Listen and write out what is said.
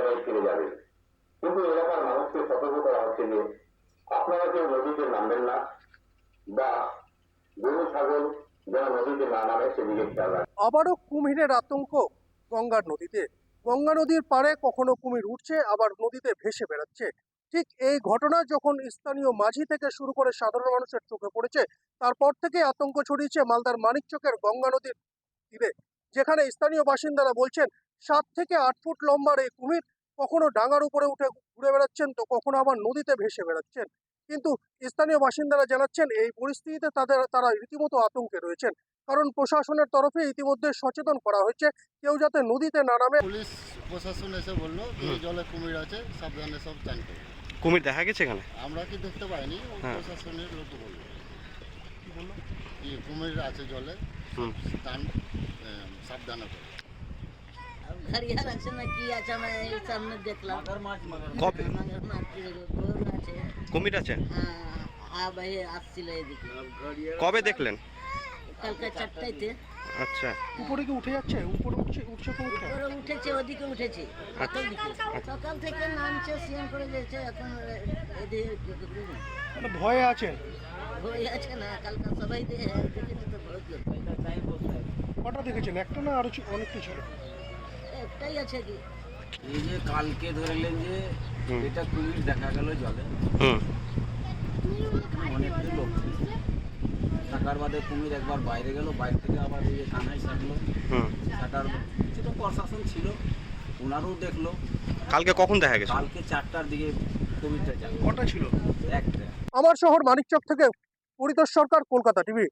জায়গায় ফিরে যাবে। কিন্তু এলাকার মানুষকে সতর্ক করা হচ্ছে যে আপনারা কেউ নদীতে নামবেন না বা গরু ছাগল যেন নদীতে না নামে সেদিকে খেয়াল রাখবেন। আবারও কুমিরের আতঙ্ক গঙ্গার নদীতে। গঙ্গা নদীর পাড়ে কখনো কুমির উঠছে, আবার নদীতে ভেসে বেড়াচ্ছে। ঠিক এই ঘটনা যখন স্থানীয় মাঝি থেকে শুরু করে সাধারণ মানুষের চোখে পড়েছে, তারপর থেকে আতঙ্ক ছড়িয়েছে মালদার মানিকচকের গঙ্গা নদীর তীরে, যেখানে স্থানীয় বাসিন্দারা বলছেন 7 থেকে 8 ফুট লম্বার এই কুমির কখনো ডাঙার উপরে উঠে ঘুরে বেড়াচ্ছেন, তো কখনো আবার নদীতে ভেসে বেড়াচ্ছেন। কিন্তু স্থানীয় বাসিন্দারা জানাচ্ছেন এই পরিস্থিতিতে তারা রীতিমতো আতঙ্কে রয়েছেন, কারণ প্রশাসনের তরফে ইতিমধ্যে সচেতন করা হয়েছে কেউ যাতে নদীতে না নামে। পুলিশ প্রশাসন এসে বললো যে এই জলে কুমির আছে, সাবধানে সব চান করবে। কুমির দেখা গেছে এখানে? আমরা কি দেখতে পাইনি, হ্যাঁ। প্রশাসনের লোক বললো কি কুমির আছে জলে, স্নান সাবধানে করবে। ঘড়িয়াল আছে না কি আছে, আমি এই সামনে দেখলাম। কবে আছে কুমির আছে? হ্যাঁ ভাই, আসছিল এদিকে। কবে দেখলেন? কালকে 4টাতে। আচ্ছা, উপরে কি উঠে যাচ্ছে? উপরে উঠছে কুমিরটা? ওরা উঠেছে, ওদিকে উঠেছে। সকাল থেকে নামছে, সিএম করে দিয়েছে। এখন এদিকে মানে ভয়ে আছেন? হয়ে আছে না, কালকে সবাই দেখেছে তো ভয় করছে। কটা দেখেছেন? একটা না আরো অনেক কিছু ছিল? একটাই আছে কি। এই যে কালকে ধরলেন যে এটা কুমির দেখা গেল জলে, অনেকগুলো লোক থাকার বাদে কুমির একবার বাইরে গেল, বাইরে থেকে আবার এই যে কানাই ছাড়লো, ছাটার ছোট প্রশাসন ছিল, ওনারও দেখলো। কালকে কখন দেখা গেছে? কালকে 4টার দিকে কুমিরটা যাবে। কটা ছিল? একটা। আমার শহর মানিকচক থেকে পরিতোষ সরকার, কলকাতা টিভি।